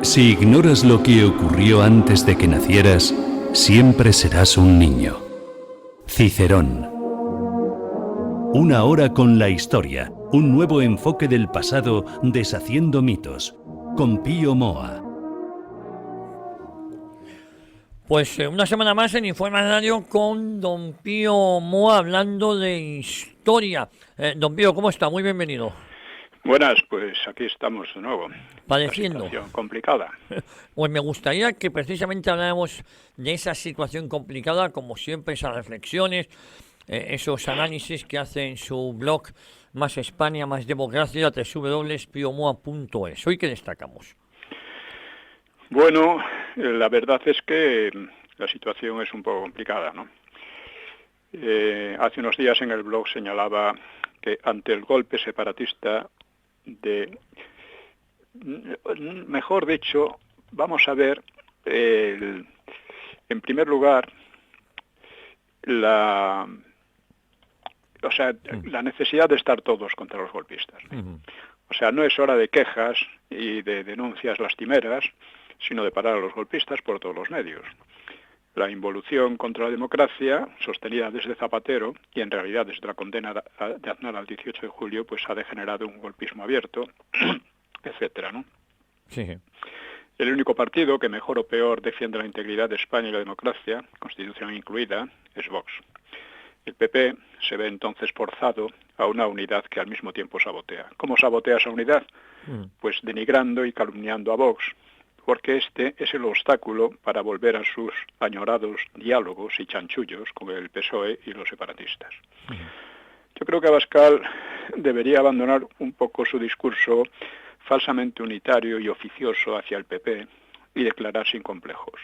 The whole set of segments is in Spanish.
Si ignoras lo que ocurrió antes de que nacieras, siempre serás un niño. Cicerón. Una hora con la historia, un nuevo enfoque del pasado deshaciendo mitos, con Pío Moa. Pues una semana más en Informa Radio con don Pío Moa hablando de historia. Don Pío, ¿cómo está? Muy bienvenido. Buenas, pues aquí estamos de nuevo. Padeciendo. Una situación complicada. Pues me gustaría que precisamente habláramos de esa situación complicada, como siempre, esas reflexiones, esos análisis que hace en su blog Más España, Más Democracia, www.piomoa.es. Hoy, ¿qué destacamos? Bueno, la verdad es que la situación es un poco complicada, ¿no? Hace unos días en el blog señalaba que ante el golpe separatista mejor dicho, vamos a ver, en primer lugar, la necesidad de estar todos contra los golpistas. O sea, no es hora de quejas y de denuncias lastimeras, sino de parar a los golpistas por todos los medios. La involución contra la democracia, sostenida desde Zapatero, y en realidad desde la condena de Aznar al 18 de julio, pues ha degenerado un golpismo abierto, etcétera, ¿no? Sí. El único partido que mejor o peor defiende la integridad de España y la democracia, Constitución incluida, es Vox. El PP se ve entonces forzado a una unidad que al mismo tiempo sabotea. ¿Cómo sabotea esa unidad? Pues denigrando y calumniando a Vox, porque este es el obstáculo para volver a sus añorados diálogos y chanchullos con el PSOE y los separatistas. Yo creo que Abascal debería abandonar un poco su discurso falsamente unitario y oficioso hacia el PP y declarar sin complejos.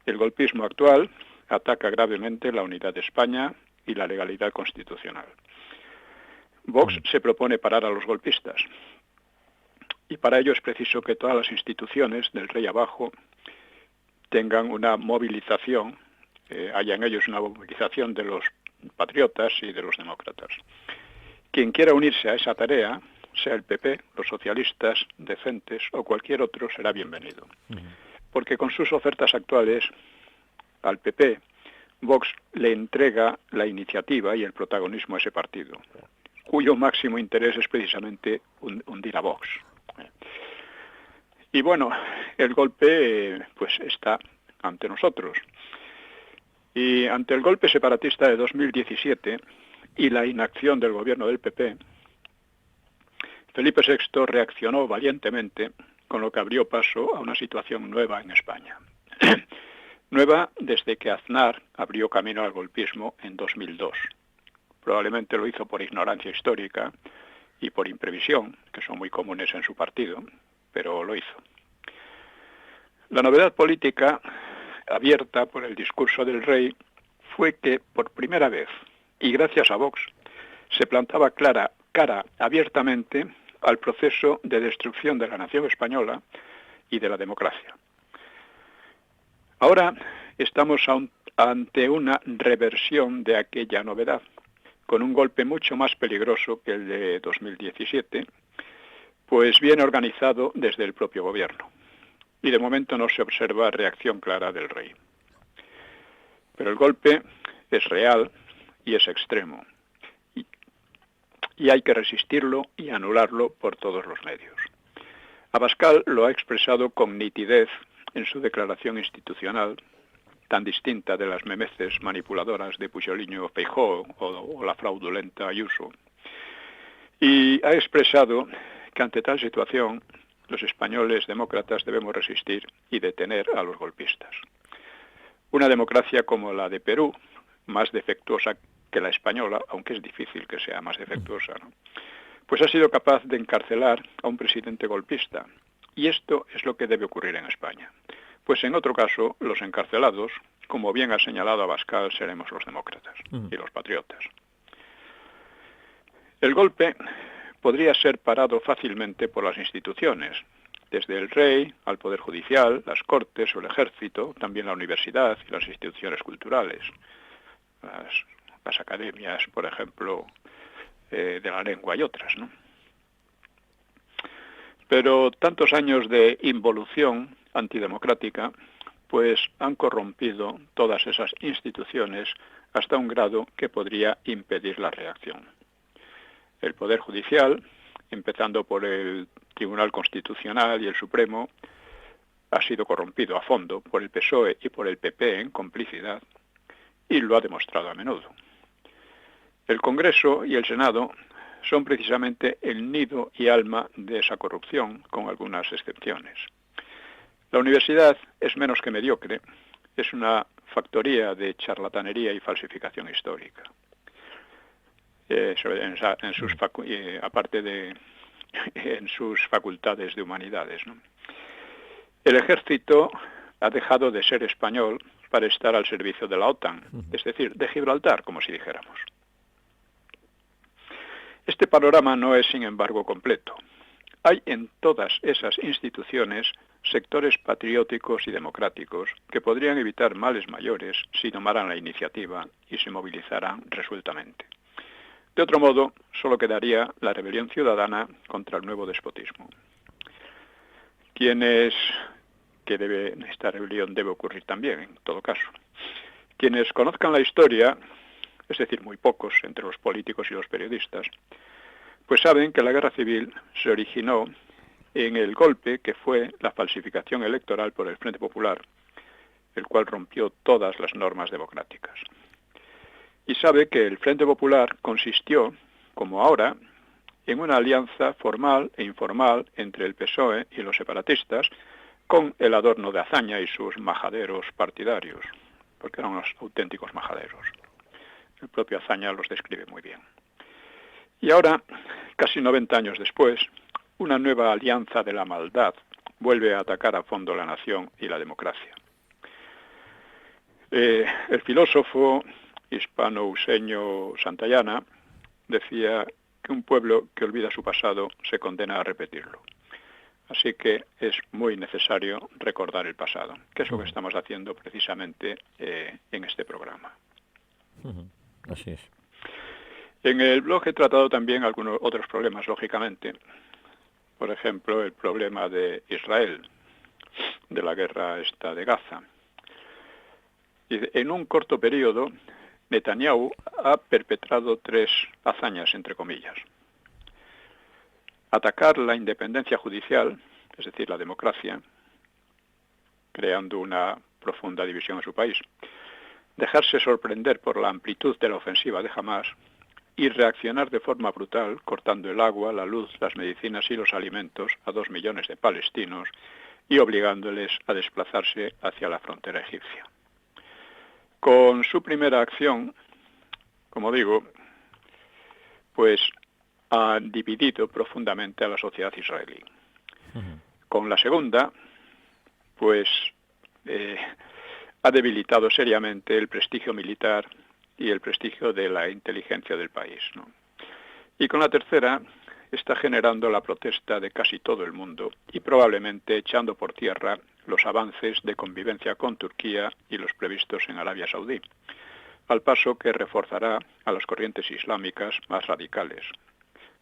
El golpismo actual ataca gravemente la unidad de España y la legalidad constitucional. Vox se propone parar a los golpistas. Y para ello es preciso que todas las instituciones, del rey abajo, tengan una movilización, haya en ellos una movilización de los patriotas y de los demócratas. Quien quiera unirse a esa tarea, sea el PP, los socialistas, decentes o cualquier otro, será bienvenido. Porque con sus ofertas actuales, al PP, Vox le entrega la iniciativa y el protagonismo a ese partido, cuyo máximo interés es precisamente hundir a Vox. Y bueno, el golpe pues está ante nosotros. Y ante el golpe separatista de 2017 y la inacción del gobierno del PP, Felipe VI reaccionó valientemente, con lo que abrió paso a una situación nueva en España. Nueva desde que Aznar abrió camino al golpismo en 2002. Probablemente lo hizo por ignorancia histórica y por imprevisión, que son muy comunes en su partido, pero lo hizo. La novedad política, abierta por el discurso del rey, fue que por primera vez, y gracias a Vox, se plantaba cara abiertamente al proceso de destrucción de la nación española y de la democracia. Ahora estamos ante una reversión de aquella novedad, con un golpe mucho más peligroso que el de 2017, pues bien organizado desde el propio gobierno. Y de momento no se observa reacción clara del rey. Pero el golpe es real y es extremo. Y hay que resistirlo y anularlo por todos los medios. Abascal lo ha expresado con nitidez en su declaración institucional, tan distinta de las memeces manipuladoras de Pujoliño Feijóo o la fraudulenta Ayuso. Y ha expresado que ante tal situación los españoles demócratas debemos resistir y detener a los golpistas. Una democracia como la de Perú, más defectuosa que la española, aunque es difícil que sea más defectuosa, ¿no?, pues ha sido capaz de encarcelar a un presidente golpista. Y esto es lo que debe ocurrir en España. Pues en otro caso, los encarcelados, como bien ha señalado Abascal, seremos los demócratas y los patriotas. El golpe podría ser parado fácilmente por las instituciones, desde el rey al Poder Judicial, las Cortes o el Ejército, también la universidad y las instituciones culturales, las academias, por ejemplo, de la lengua y otras, ¿no? Pero tantos años de involución antidemocrática pues han corrompido todas esas instituciones hasta un grado que podría impedir la reacción. El Poder Judicial, empezando por el Tribunal Constitucional y el Supremo, ha sido corrompido a fondo por el PSOE y por el PP en complicidad, y lo ha demostrado a menudo. El Congreso y el Senado son precisamente el nido y alma de esa corrupción, con algunas excepciones. La universidad es menos que mediocre, es una factoría de charlatanería y falsificación histórica. Aparte de en sus facultades de humanidades, ¿no? El ejército ha dejado de ser español para estar al servicio de la OTAN, es decir, de Gibraltar, como si dijéramos. Este panorama no es, sin embargo, completo. Hay en todas esas instituciones sectores patrióticos y democráticos que podrían evitar males mayores si tomaran la iniciativa y se movilizaran resueltamente. De otro modo, solo quedaría la rebelión ciudadana contra el nuevo despotismo. Esta rebelión debe ocurrir también, en todo caso. Quienes conozcan la historia, es decir, muy pocos entre los políticos y los periodistas, pues saben que la guerra civil se originó en el golpe que fue la falsificación electoral por el Frente Popular, el cual rompió todas las normas democráticas. Y sabe que el Frente Popular consistió, como ahora, en una alianza formal e informal entre el PSOE y los separatistas, con el adorno de Azaña y sus majaderos partidarios, porque eran unos auténticos majaderos. El propio Azaña los describe muy bien. Y ahora, casi 90 años después, una nueva alianza de la maldad vuelve a atacar a fondo la nación y la democracia. El filósofo hispano-useño Santayana decía que un pueblo que olvida su pasado se condena a repetirlo. Así que es muy necesario recordar el pasado, que es lo que estamos haciendo precisamente en este programa. Así es. En el blog he tratado también algunos otros problemas, lógicamente. Por ejemplo, el problema de Israel, de la guerra esta de Gaza. Y en un corto periodo, Netanyahu ha perpetrado 3 hazañas, entre comillas. Atacar la independencia judicial, es decir, la democracia, creando una profunda división en su país. Dejarse sorprender por la amplitud de la ofensiva de Hamás y reaccionar de forma brutal, cortando el agua, la luz, las medicinas y los alimentos a 2 millones de palestinos y obligándoles a desplazarse hacia la frontera egipcia. Con su primera acción, como digo, pues ha dividido profundamente a la sociedad israelí. Con la segunda, pues ha debilitado seriamente el prestigio militar y el prestigio de la inteligencia del país, ¿no? Y con la tercera está generando la protesta de casi todo el mundo y probablemente echando por tierra los avances de convivencia con Turquía y los previstos en Arabia Saudí, al paso que reforzará a las corrientes islámicas más radicales.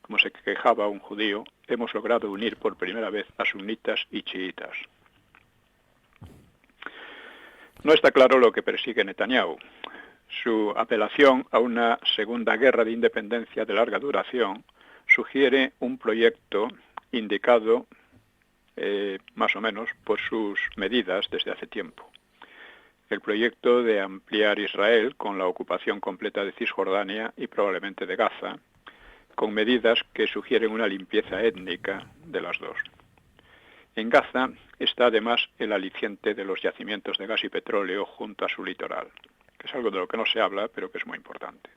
Como se quejaba un judío, hemos logrado unir por primera vez a sunitas y chiitas. No está claro lo que persigue Netanyahu. Su apelación a una segunda guerra de independencia de larga duración sugiere un proyecto indicado más o menos por sus medidas desde hace tiempo. El proyecto de ampliar Israel con la ocupación completa de Cisjordania y probablemente de Gaza, con medidas que sugieren una limpieza étnica de las dos. En Gaza está además el aliciente de los yacimientos de gas y petróleo junto a su litoral, que es algo de lo que no se habla, pero que es muy importante.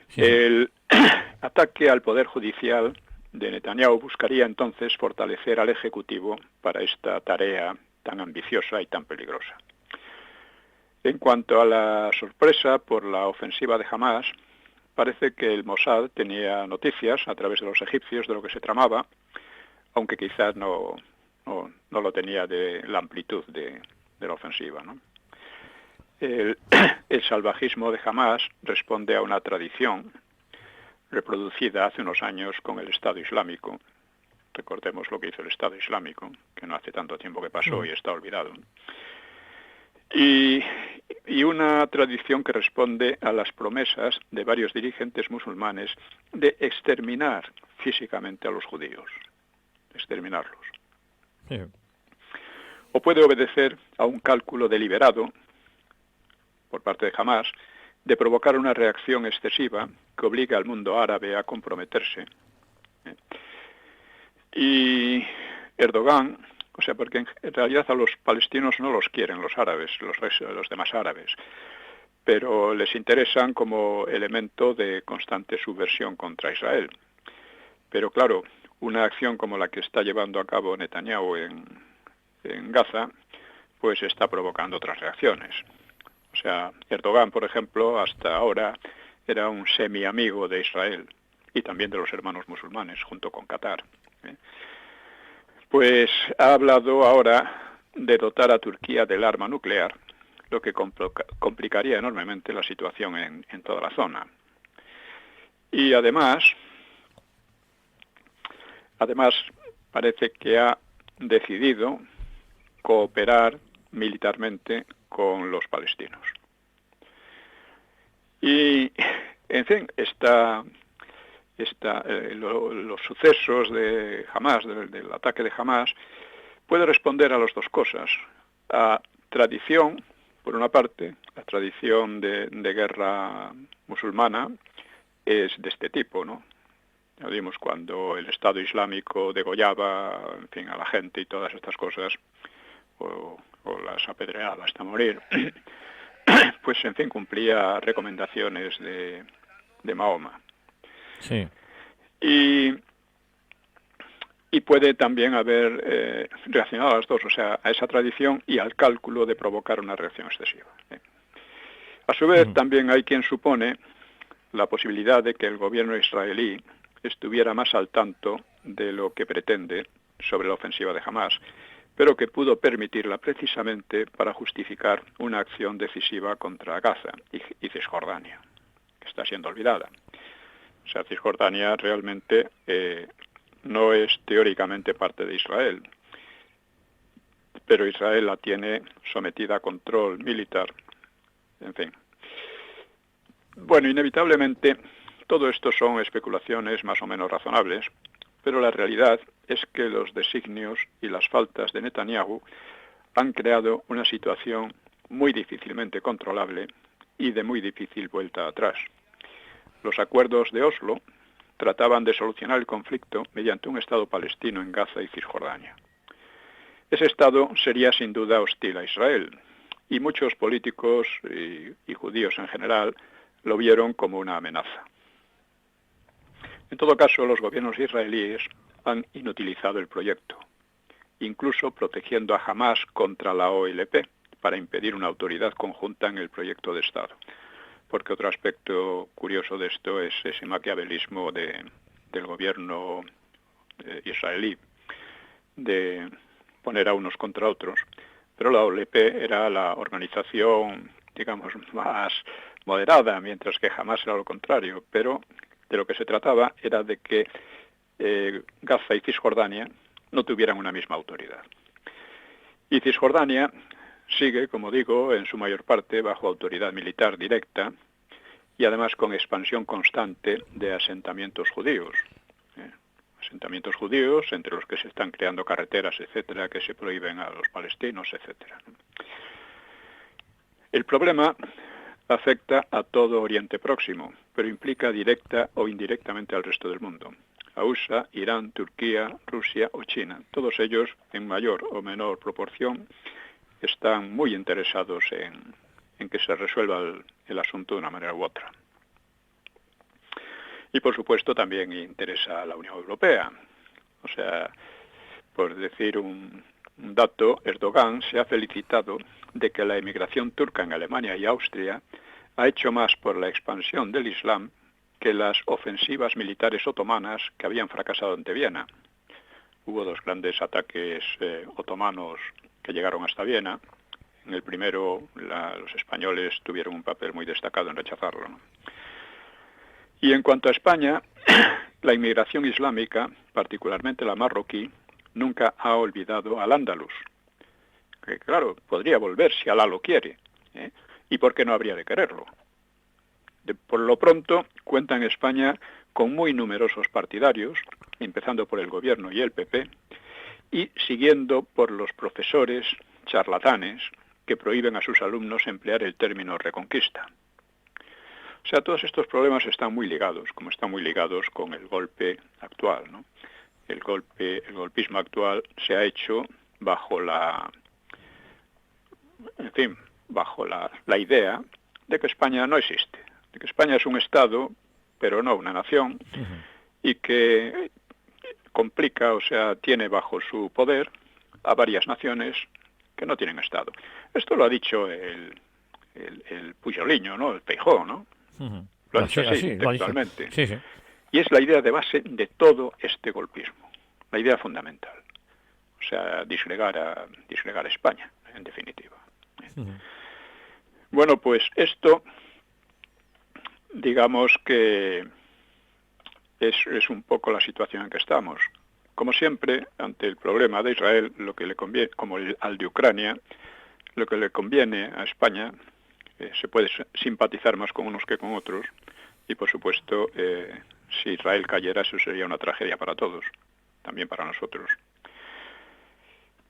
Sí. El ataque al Poder Judicial de Netanyahu buscaría entonces fortalecer al Ejecutivo para esta tarea tan ambiciosa y tan peligrosa. En cuanto a la sorpresa por la ofensiva de Hamás, parece que el Mossad tenía noticias a través de los egipcios de lo que se tramaba, aunque quizás no lo tenía de la amplitud de la ofensiva, ¿no? El salvajismo de Hamás responde a una tradición reproducida hace unos años con el Estado Islámico, Recordemos lo que hizo el Estado Islámico, que no hace tanto tiempo que pasó y está olvidado. Y una tradición que responde a las promesas de varios dirigentes musulmanes de exterminar físicamente a los judíos, exterminarlos. Sí. O puede obedecer a un cálculo deliberado por parte de Hamás de provocar una reacción excesiva que obliga al mundo árabe a comprometerse. Y Erdogan, o sea, porque en realidad a los palestinos no los quieren los árabes, los demás árabes, pero les interesan como elemento de constante subversión contra Israel. Pero claro, una acción como la que está llevando a cabo Netanyahu en Gaza, pues está provocando otras reacciones. O sea, Erdogan, por ejemplo, hasta ahora era un semi-amigo de Israel y también de los hermanos musulmanes, junto con Qatar. Pues ha hablado ahora de dotar a Turquía del arma nuclear, lo que complicaría enormemente la situación en toda la zona. Y además parece que ha decidido cooperar militarmente con los palestinos. Y, en fin, los sucesos de Hamás, del ataque de Hamás, puede responder a las dos cosas. A tradición, por una parte, la tradición de guerra musulmana es de este tipo, ¿no? Ya vimos cuando el Estado Islámico degollaba, en fin, a la gente y todas estas cosas, o las apedreaba hasta morir, pues en fin cumplía recomendaciones de Mahoma. Sí. Y puede también haber reaccionado a las dos, o sea, a esa tradición y al cálculo de provocar una reacción excesiva. A su vez, también hay quien supone la posibilidad de que el gobierno israelí estuviera más al tanto de lo que pretende sobre la ofensiva de Hamás, pero que pudo permitirla precisamente para justificar una acción decisiva contra Gaza y Cisjordania, que está siendo olvidada. O sea, Cisjordania realmente no es teóricamente parte de Israel, pero Israel la tiene sometida a control militar, en fin. Bueno, inevitablemente todo esto son especulaciones más o menos razonables, pero la realidad es que los designios y las faltas de Netanyahu han creado una situación muy difícilmente controlable y de muy difícil vuelta atrás. Los acuerdos de Oslo trataban de solucionar el conflicto mediante un Estado palestino en Gaza y Cisjordania. Ese Estado sería sin duda hostil a Israel, y muchos políticos y judíos en general lo vieron como una amenaza. En todo caso, los gobiernos israelíes han inutilizado el proyecto, incluso protegiendo a Hamás contra la OLP para impedir una autoridad conjunta en el proyecto de Estado. Porque otro aspecto curioso de esto es ese maquiavelismo del gobierno israelí de poner a unos contra otros, pero la OLP era la organización, digamos, más moderada, mientras que Hamás era lo contrario, pero de lo que se trataba era de que Gaza y Cisjordania no tuvieran una misma autoridad. Y Cisjordania sigue, como digo, en su mayor parte bajo autoridad militar directa y además con expansión constante de asentamientos judíos. Asentamientos judíos entre los que se están creando carreteras, etcétera, que se prohíben a los palestinos, etcétera. El problema afecta a todo Oriente Próximo, pero implica directa o indirectamente al resto del mundo. A USA, Irán, Turquía, Rusia o China. Todos ellos, en mayor o menor proporción, están muy interesados en que se resuelva el asunto de una manera u otra. Y por supuesto también interesa a la Unión Europea. O sea, por decir un dato, Erdogan se ha felicitado de que la emigración turca en Alemania y Austria ha hecho más por la expansión del Islam que las ofensivas militares otomanas que habían fracasado ante Viena. Hubo dos grandes ataques otomanos que llegaron hasta Viena. En el primero, los españoles tuvieron un papel muy destacado en rechazarlo, ¿no? Y en cuanto a España, la inmigración islámica particularmente la marroquí, nunca ha olvidado al andaluz. Que claro, podría volver si Alá lo quiere, ¿eh? ¿Y por qué no habría de quererlo? Por lo pronto, cuenta en España con muy numerosos partidarios, empezando por el gobierno y el PP, y siguiendo por los profesores charlatanes que prohíben a sus alumnos emplear el término reconquista. O sea, todos estos problemas están muy ligados, como están muy ligados con el golpe actual, ¿no? El golpismo actual se ha hecho bajo la idea de que España no existe, de que España es un Estado, pero no una nación, y que complica, o sea, tiene bajo su poder a varias naciones que no tienen Estado. Esto lo ha dicho el Pujoliño, ¿no? El Feijóo, ¿no? Lo ha dicho así, textualmente. Sí, sí. Y es la idea de base de todo este golpismo, la idea fundamental. O sea, disgregar a España, en definitiva. Bueno, pues esto, digamos que es un poco la situación en que estamos. Como siempre, ante el problema de Israel, lo que le conviene, como al de Ucrania, lo que le conviene a España, se puede simpatizar más con unos que con otros, y por supuesto, si Israel cayera, eso sería una tragedia para todos, también para nosotros.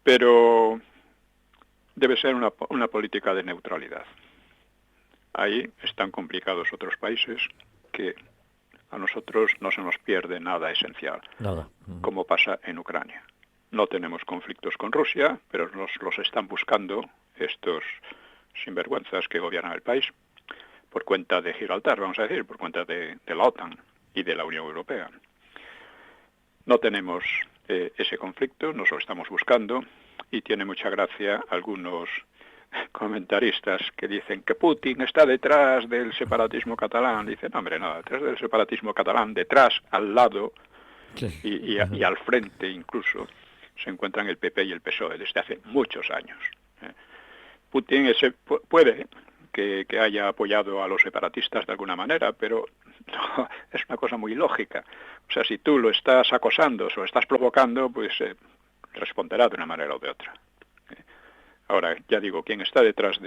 Pero debe ser una política de neutralidad. Ahí están complicados otros países que a nosotros no se nos pierde nada esencial, como pasa en Ucrania. No tenemos conflictos con Rusia, pero nos los están buscando estos sinvergüenzas que gobiernan el país, por cuenta de Gibraltar, vamos a decir, por cuenta de la OTAN y de la Unión Europea. No tenemos ese conflicto, nos lo estamos buscando, y tiene mucha gracia algunos comentaristas que dicen que Putin está detrás del separatismo catalán. Dicen, no, hombre, no, detrás del separatismo catalán, detrás, al lado y al frente incluso, se encuentran el PP y el PSOE desde hace muchos años. Putin puede que haya apoyado a los separatistas de alguna manera, pero no, es una cosa muy lógica. O sea, si tú lo estás acosando o lo estás provocando, pues responderá de una manera o de otra. Ahora, ya digo, quien está detrás,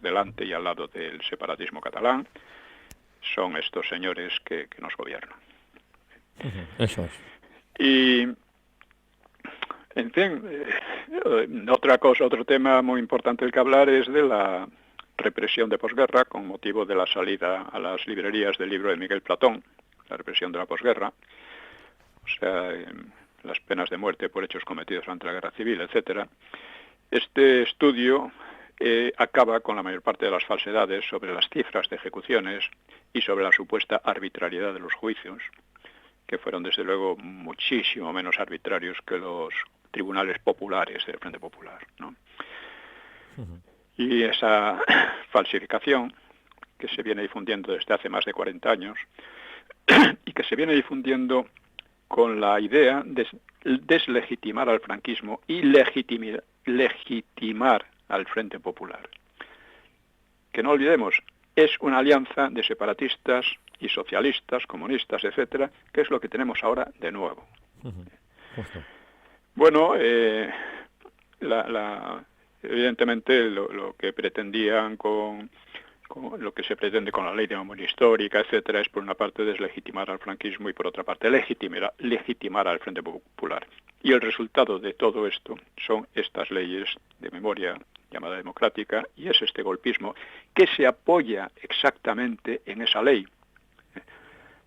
delante y al lado del separatismo catalán son estos señores que nos gobiernan. Eso es. Y, en fin, otro tema muy importante del que hablar es de la represión de posguerra, con motivo de la salida a las librerías del libro de Miguel Platón, la represión de la posguerra, o sea, las penas de muerte por hechos cometidos durante la guerra civil, etcétera. Este estudio acaba con la mayor parte de las falsedades sobre las cifras de ejecuciones y sobre la supuesta arbitrariedad de los juicios, que fueron desde luego muchísimo menos arbitrarios que los tribunales populares del Frente Popular, ¿no? Y esa falsificación que se viene difundiendo desde hace más de 40 años y que se viene difundiendo con la idea de deslegitimar al franquismo y legitimar al Frente Popular. Que no olvidemos, es una alianza de separatistas y socialistas, comunistas, etcétera, que es lo que tenemos ahora de nuevo. Bueno, evidentemente lo que pretendían con lo que se pretende con la ley de memoria histórica, etcétera, es por una parte deslegitimar al franquismo y por otra parte legitimar al Frente Popular. Y el resultado de todo esto son estas leyes de memoria llamada democrática, y es este golpismo que se apoya exactamente en esa ley.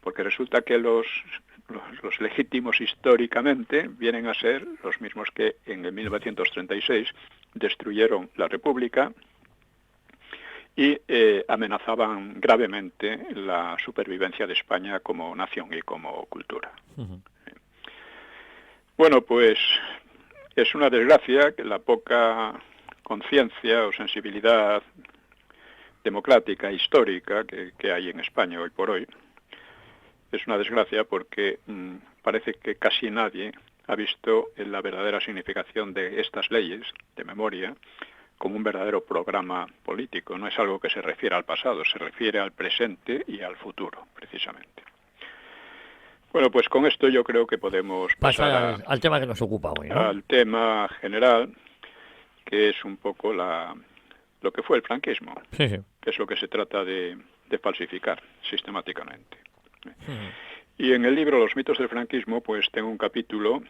Porque resulta que los legítimos históricamente vienen a ser los mismos que en el 1936 destruyeron la República y amenazaban gravemente la supervivencia de España como nación y como cultura. Bueno, pues es una desgracia que la poca conciencia o sensibilidad democrática, histórica que hay en España hoy por hoy, es una desgracia porque parece que casi nadie ha visto la verdadera significación de estas leyes de memoria como un verdadero programa político. No es algo que se refiere al pasado, se refiere al presente y al futuro, precisamente. Bueno, pues con esto yo creo que podemos pasar al tema que nos ocupa hoy, ¿no? al tema general, que es un poco lo que fue el franquismo, Sí, sí. que es lo que se trata de falsificar sistemáticamente. Ujú. Y en el libro Los mitos del franquismo, pues tengo un capítulo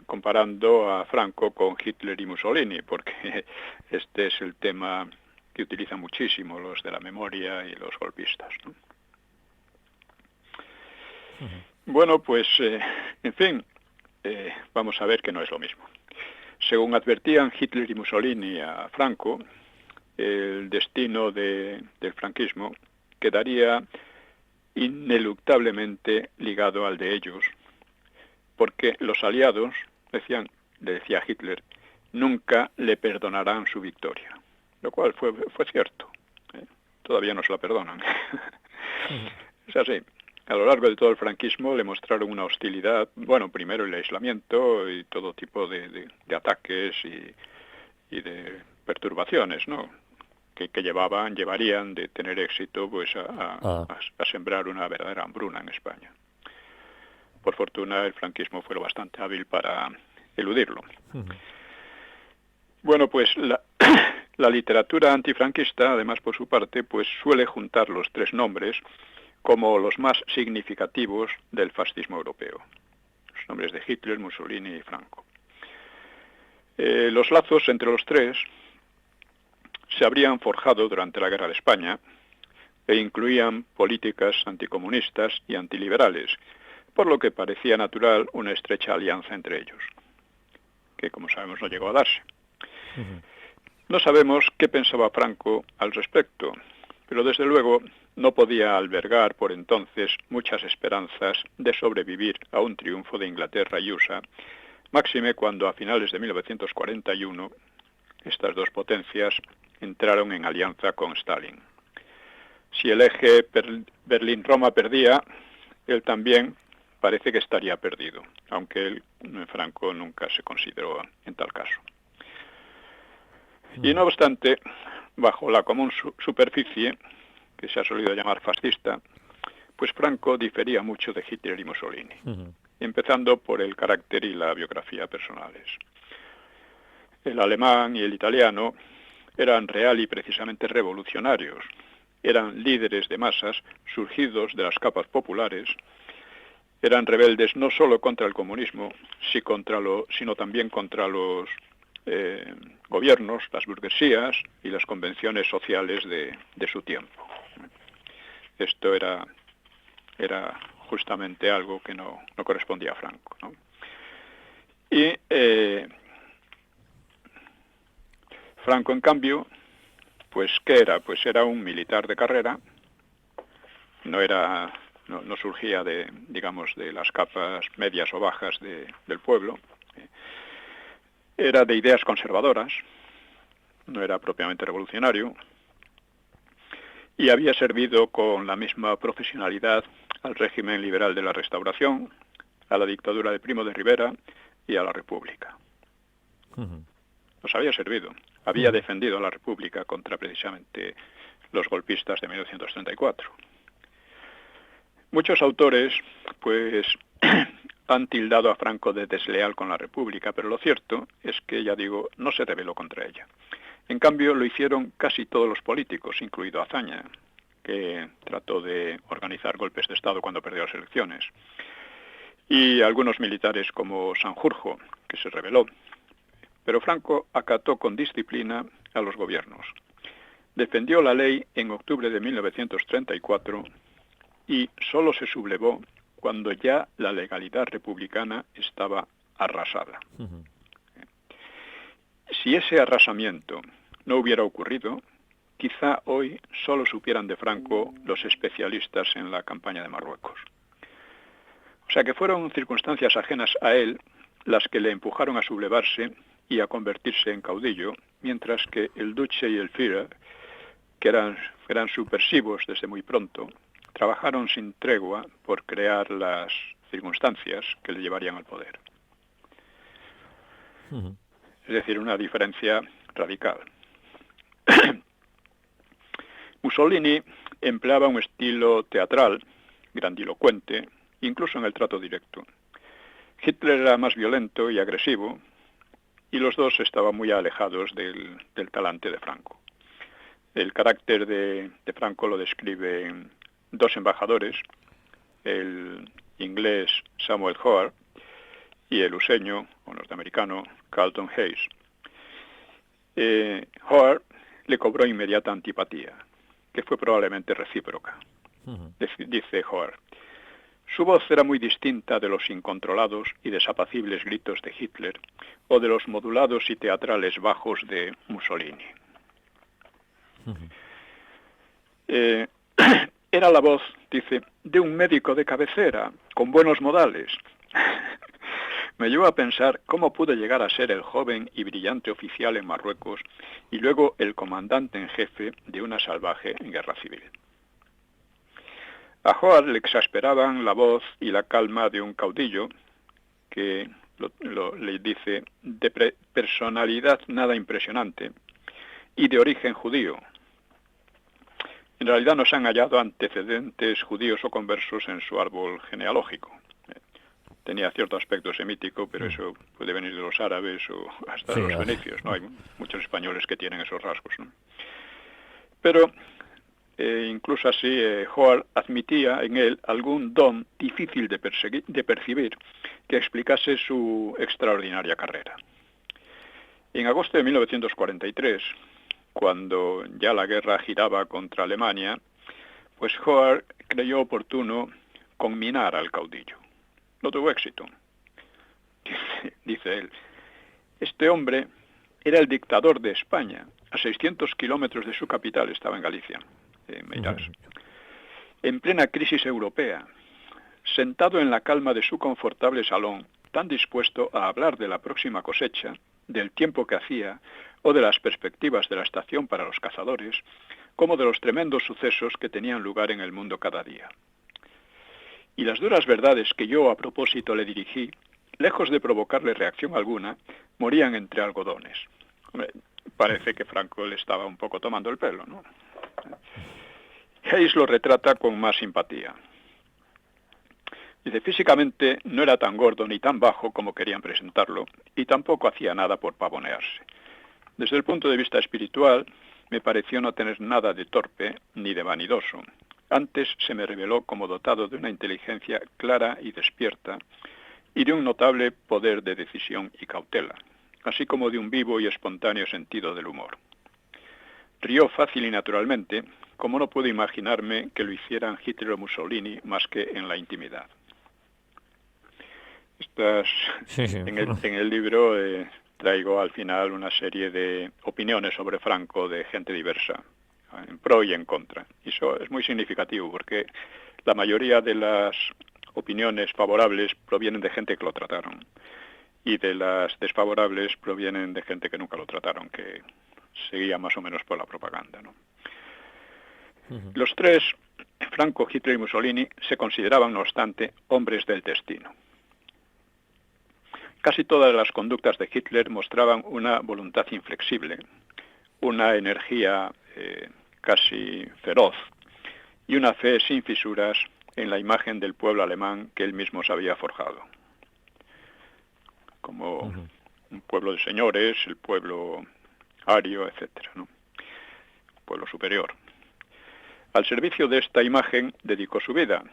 comparando a Franco con Hitler y Mussolini, porque este es el tema que utilizan muchísimo los de la memoria y los golpistas, ¿no? Bueno, pues, en fin, vamos a ver que no es lo mismo. Según advertían Hitler y Mussolini a Franco, el destino del franquismo quedaría ineluctablemente ligado al de ellos, porque los aliados, le decía Hitler, nunca le perdonarán su victoria, lo cual fue cierto. Todavía no se la perdonan. Es así. A lo largo de todo el franquismo le mostraron una hostilidad, bueno, primero el aislamiento y todo tipo de ataques y de perturbaciones, ¿no? Que llevarían de tener éxito pues a sembrar una verdadera hambruna en España. Por fortuna el franquismo fue lo bastante hábil para eludirlo. Bueno, pues la literatura antifranquista, además por su parte, pues suele juntar los tres nombres como los más significativos del fascismo europeo. Los nombres de Hitler, Mussolini y Franco. Los lazos entre los tres se habrían forjado durante la Guerra de España e incluían políticas anticomunistas y antiliberales, por lo que parecía natural una estrecha alianza entre ellos, que como sabemos no llegó a darse. No sabemos qué pensaba Franco al respecto, pero desde luego no podía albergar por entonces muchas esperanzas de sobrevivir a un triunfo de Inglaterra y USA, máxime cuando a finales de 1941 estas dos potencias entraron en alianza con Stalin. Si el eje Berlín-Roma perdía, él también parece que estaría perdido, aunque Franco nunca se consideró en tal caso. Y no obstante, bajo la común superficie, que se ha solido llamar fascista, pues Franco difería mucho de Hitler y Mussolini, empezando por el carácter y la biografía personales. El alemán y el italiano eran real y precisamente revolucionarios, eran líderes de masas surgidos de las capas populares, eran rebeldes no solo contra el comunismo, sino también contra los gobiernos, las burguesías y las convenciones sociales de su tiempo. Esto era justamente algo que no correspondía a Franco, ¿no? Y Franco, en cambio, pues ¿qué era? Pues era un militar de carrera, no surgía de las capas medias o bajas del pueblo, era de ideas conservadoras, no era propiamente revolucionario, y había servido con la misma profesionalidad al régimen liberal de la Restauración, a la dictadura de Primo de Rivera y a la República. Nos había servido. Había defendido a la República contra precisamente los golpistas de 1934. Muchos autores, pues, han tildado a Franco de desleal con la República, pero lo cierto es que, ya digo, no se rebeló contra ella. En cambio, lo hicieron casi todos los políticos, incluido Azaña, que trató de organizar golpes de Estado cuando perdió las elecciones, y algunos militares como Sanjurjo, que se rebeló. Pero Franco acató con disciplina a los gobiernos. Defendió la ley en octubre de 1934 y solo se sublevó cuando ya la legalidad republicana estaba arrasada. Si ese arrasamiento no hubiera ocurrido, quizá hoy solo supieran de Franco los especialistas en la campaña de Marruecos. O sea que fueron circunstancias ajenas a él las que le empujaron a sublevarse y a convertirse en caudillo, mientras que el Duce y el Führer, que eran subversivos desde muy pronto, trabajaron sin tregua por crear las circunstancias que le llevarían al poder. Es decir, una diferencia radical. Mussolini empleaba un estilo teatral, grandilocuente incluso en el trato directo. Hitler era más violento y agresivo, y los dos estaban muy alejados del talante de Franco. El carácter de Franco lo describen dos embajadores, el inglés Samuel Hoare y el luseño o norteamericano Carlton Hayes. Hoare le cobró inmediata antipatía, que fue probablemente recíproca. Dice Hoare: su voz era muy distinta de los incontrolados y desapacibles gritos de Hitler o de los modulados y teatrales bajos de Mussolini. Era la voz, dice, de un médico de cabecera, con buenos modales. Me llevó a pensar cómo pudo llegar a ser el joven y brillante oficial en Marruecos y luego el comandante en jefe de una salvaje guerra civil. A Hoare le exasperaban la voz y la calma de un caudillo que le dice de personalidad nada impresionante y de origen judío. En realidad no se han hallado antecedentes judíos o conversos en su árbol genealógico. Tenía cierto aspecto semítico, pero eso puede venir de los árabes o hasta de los fenicios, ¿no? Hay muchos españoles que tienen esos rasgos, ¿no? Pero incluso así, Hoare admitía en él algún don difícil de percibir que explicase su extraordinaria carrera. En agosto de 1943, cuando ya la guerra giraba contra Alemania, pues Hoare creyó oportuno conminar al caudillo. No tuvo éxito. Dice él: este hombre era el dictador de España. A 600 kilómetros de su capital, estaba en Galicia, en Meirás, en plena crisis europea, sentado en la calma de su confortable salón, tan dispuesto a hablar de la próxima cosecha, del tiempo que hacía o de las perspectivas de la estación para los cazadores, como de los tremendos sucesos que tenían lugar en el mundo cada día. Y las duras verdades que yo a propósito le dirigí, lejos de provocarle reacción alguna, morían entre algodones. Hombre, parece que Franco le estaba un poco tomando el pelo, ¿no? Hayes lo retrata con más simpatía. Dice: físicamente no era tan gordo ni tan bajo como querían presentarlo, y tampoco hacía nada por pavonearse. Desde el punto de vista espiritual, me pareció no tener nada de torpe ni de vanidoso. Antes se me reveló como dotado de una inteligencia clara y despierta y de un notable poder de decisión y cautela, así como de un vivo y espontáneo sentido del humor. Rió fácil y naturalmente, como no pude imaginarme que lo hicieran Hitler o Mussolini más que en la intimidad. En el libro traigo al final una serie de opiniones sobre Franco de gente diversa, en pro y en contra. Y eso es muy significativo porque la mayoría de las opiniones favorables provienen de gente que lo trataron y de las desfavorables provienen de gente que nunca lo trataron, que seguía más o menos por la propaganda, ¿no? Los tres, Franco, Hitler y Mussolini, se consideraban, no obstante, hombres del destino. Casi todas las conductas de Hitler mostraban una voluntad inflexible, una energía casi feroz y una fe sin fisuras en la imagen del pueblo alemán que él mismo se había forjado. Como un pueblo de señores, el pueblo ario, etcétera, ¿no? Pueblo superior. Al servicio de esta imagen dedicó su vida,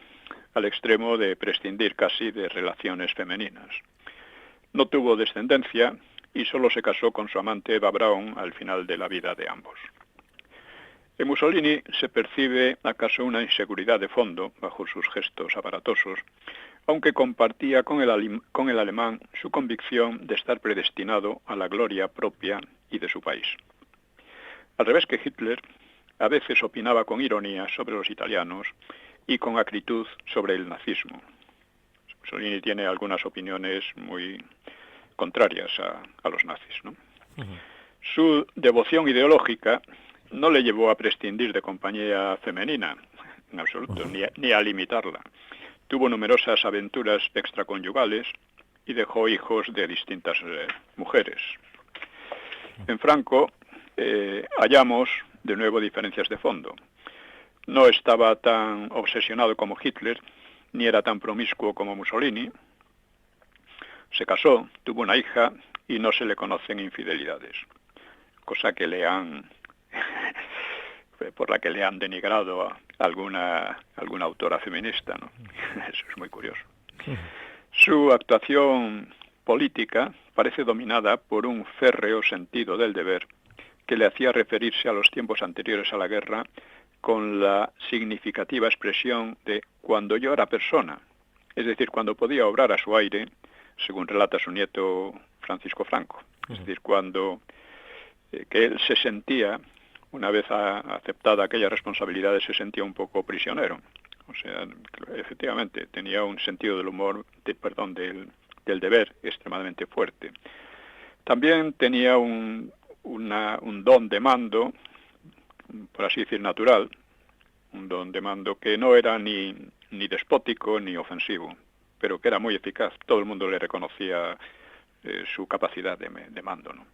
al extremo de prescindir casi de relaciones femeninas. No tuvo descendencia y solo se casó con su amante Eva Braun al final de la vida de ambos. En Mussolini se percibe acaso una inseguridad de fondo bajo sus gestos aparatosos, aunque compartía con el alemán su convicción de estar predestinado a la gloria propia y de su país. Al revés que Hitler, a veces opinaba con ironía sobre los italianos y con acritud sobre el nazismo. Mussolini tiene algunas opiniones muy contrarias a los nazis, ¿no? Su devoción ideológica no le llevó a prescindir de compañía femenina, en absoluto, ni a limitarla. Tuvo numerosas aventuras extraconyugales y dejó hijos de distintas mujeres. En Franco hallamos de nuevo diferencias de fondo. No estaba tan obsesionado como Hitler ni era tan promiscuo como Mussolini. Se casó, tuvo una hija y no se le conocen infidelidades, cosa que le han por la que le han denigrado a alguna autora feminista, ¿no? Eso es muy curioso. Su actuación política parece dominada por un férreo sentido del deber que le hacía referirse a los tiempos anteriores a la guerra con la significativa expresión de cuando yo era persona, es decir, cuando podía obrar a su aire, según relata su nieto Francisco Franco. Es decir, cuando que él se sentía, una vez aceptada aquellas responsabilidades, se sentía un poco prisionero. O sea, efectivamente, tenía un sentido del humor, del deber extremadamente fuerte. También tenía un don de mando, por así decir, natural, un don de mando que no era ni despótico ni ofensivo, pero que era muy eficaz. Todo el mundo le reconocía su capacidad de mando, ¿no?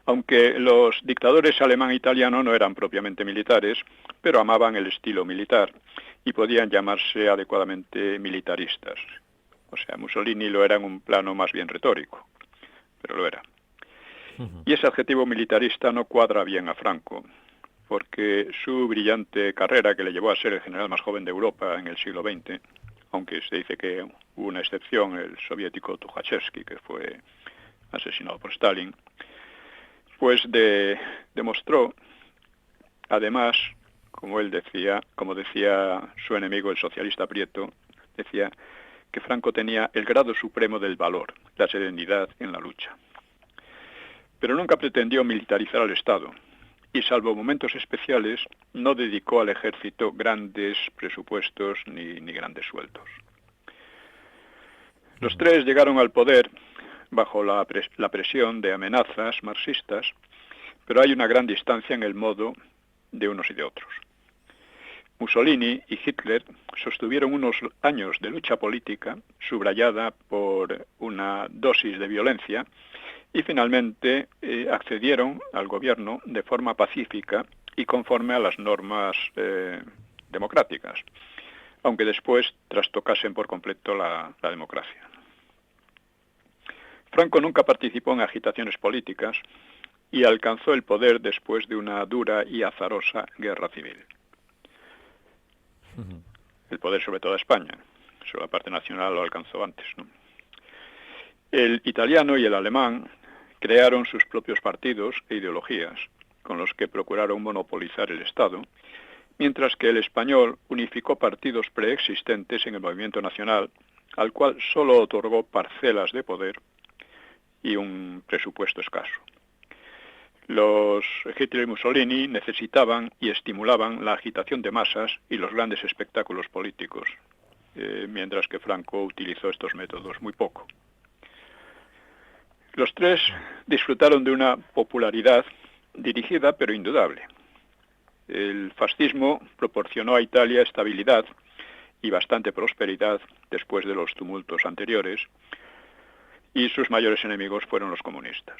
Aunque los dictadores alemán e italiano no eran propiamente militares, pero amaban el estilo militar y podían llamarse adecuadamente militaristas. O sea, Mussolini lo era en un plano más bien retórico, pero lo era. Y ese adjetivo militarista no cuadra bien a Franco, porque su brillante carrera, que le llevó a ser el general más joven de Europa en el siglo XX, aunque se dice que hubo una excepción, el soviético Tukhachevsky, que fue asesinado por Stalin, pues demostró, además, como decía su enemigo el socialista Prieto, decía que Franco tenía el grado supremo del valor, la serenidad en la lucha. Pero nunca pretendió militarizar al Estado, y salvo momentos especiales, no dedicó al ejército grandes presupuestos ni grandes sueldos. Los tres llegaron al poder bajo la presión de amenazas marxistas, pero hay una gran distancia en el modo de unos y de otros. Mussolini y Hitler sostuvieron unos años de lucha política subrayada por una dosis de violencia y finalmente accedieron al gobierno de forma pacífica y conforme a las normas democráticas, aunque después trastocasen por completo la democracia. Franco nunca participó en agitaciones políticas y alcanzó el poder después de una dura y azarosa guerra civil. El poder sobre toda España, sobre la parte nacional lo alcanzó antes, ¿no? El italiano y el alemán crearon sus propios partidos e ideologías, con los que procuraron monopolizar el Estado, mientras que el español unificó partidos preexistentes en el movimiento nacional, al cual solo otorgó parcelas de poder y un presupuesto escaso. Los Hitler y Mussolini necesitaban y estimulaban la agitación de masas y los grandes espectáculos políticos, mientras que Franco utilizó estos métodos muy poco. Los tres disfrutaron de una popularidad dirigida pero indudable. El fascismo proporcionó a Italia estabilidad y bastante prosperidad después de los tumultos anteriores, y sus mayores enemigos fueron los comunistas.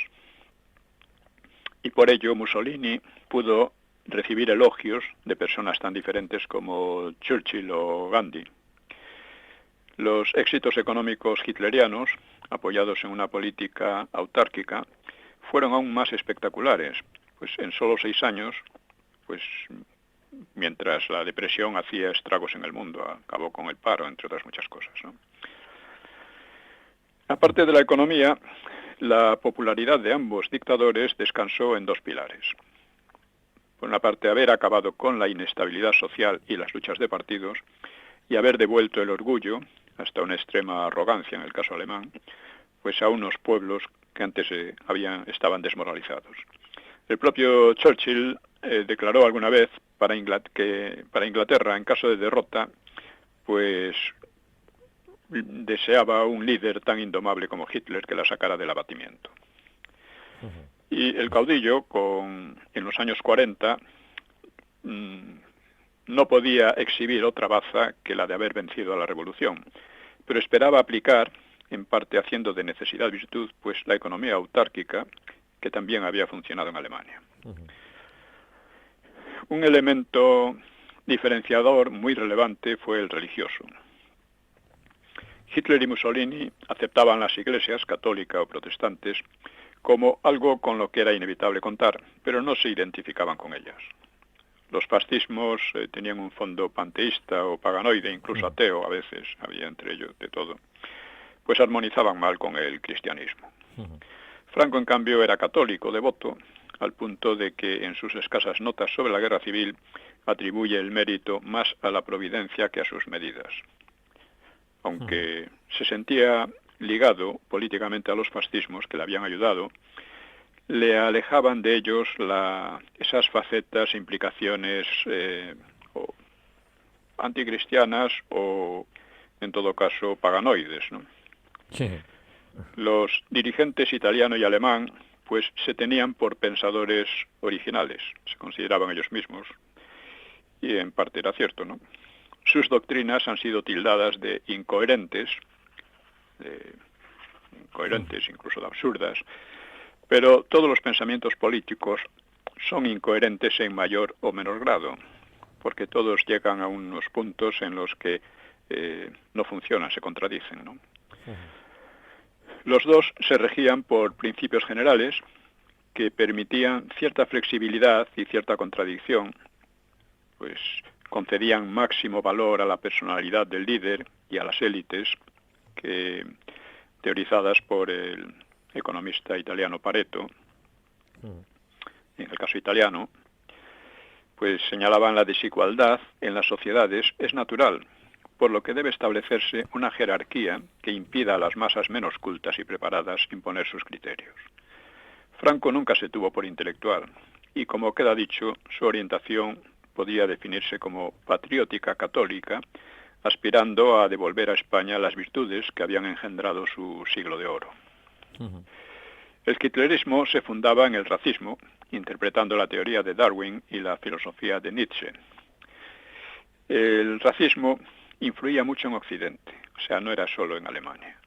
Y por ello Mussolini pudo recibir elogios de personas tan diferentes como Churchill o Gandhi. Los éxitos económicos hitlerianos, apoyados en una política autárquica, fueron aún más espectaculares, pues en solo 6 años, pues mientras la depresión hacía estragos en el mundo, acabó con el paro, entre otras muchas cosas, ¿no? Aparte de la economía, la popularidad de ambos dictadores descansó en 2 pilares. Por una parte, haber acabado con la inestabilidad social y las luchas de partidos, y haber devuelto el orgullo, hasta una extrema arrogancia en el caso alemán, pues a unos pueblos que antes estaban desmoralizados. El propio Churchill declaró alguna vez que para Inglaterra, en caso de derrota, pues deseaba un líder tan indomable como Hitler que la sacara del abatimiento. Y el caudillo, en los años 40, no podía exhibir otra baza que la de haber vencido a la revolución, pero esperaba aplicar, en parte haciendo de necesidad virtud, pues la economía autárquica que también había funcionado en Alemania. Un elemento diferenciador muy relevante fue el religioso. Hitler y Mussolini aceptaban las iglesias, católica o protestantes, como algo con lo que era inevitable contar, pero no se identificaban con ellas. Los fascismos tenían un fondo panteísta o paganoide, incluso ateo, a veces había entre ellos de todo, pues armonizaban mal con el cristianismo. Franco, en cambio, era católico, devoto, al punto de que en sus escasas notas sobre la guerra civil atribuye el mérito más a la providencia que a sus medidas. Aunque se sentía ligado políticamente a los fascismos que le habían ayudado, le alejaban de ellos esas facetas, implicaciones o anticristianas o, en todo caso, paganoides, ¿no? Sí. Los dirigentes italiano y alemán pues se tenían por pensadores originales, se consideraban ellos mismos, y en parte era cierto, ¿no? Sus doctrinas han sido tildadas de incoherentes, incluso de absurdas, pero todos los pensamientos políticos son incoherentes en mayor o menor grado, porque todos llegan a unos puntos en los que no funcionan, se contradicen, ¿no? Los dos se regían por principios generales que permitían cierta flexibilidad y cierta contradicción, pues concedían máximo valor a la personalidad del líder y a las élites, que, teorizadas por el economista italiano Pareto, en el caso italiano, pues señalaban la desigualdad en las sociedades es natural, por lo que debe establecerse una jerarquía que impida a las masas menos cultas y preparadas imponer sus criterios. Franco nunca se tuvo por intelectual y, como queda dicho, su orientación podía definirse como patriótica católica, aspirando a devolver a España las virtudes que habían engendrado su siglo de oro. El hitlerismo se fundaba en el racismo, interpretando la teoría de Darwin y la filosofía de Nietzsche. El racismo influía mucho en Occidente, o sea, no era solo en Alemania.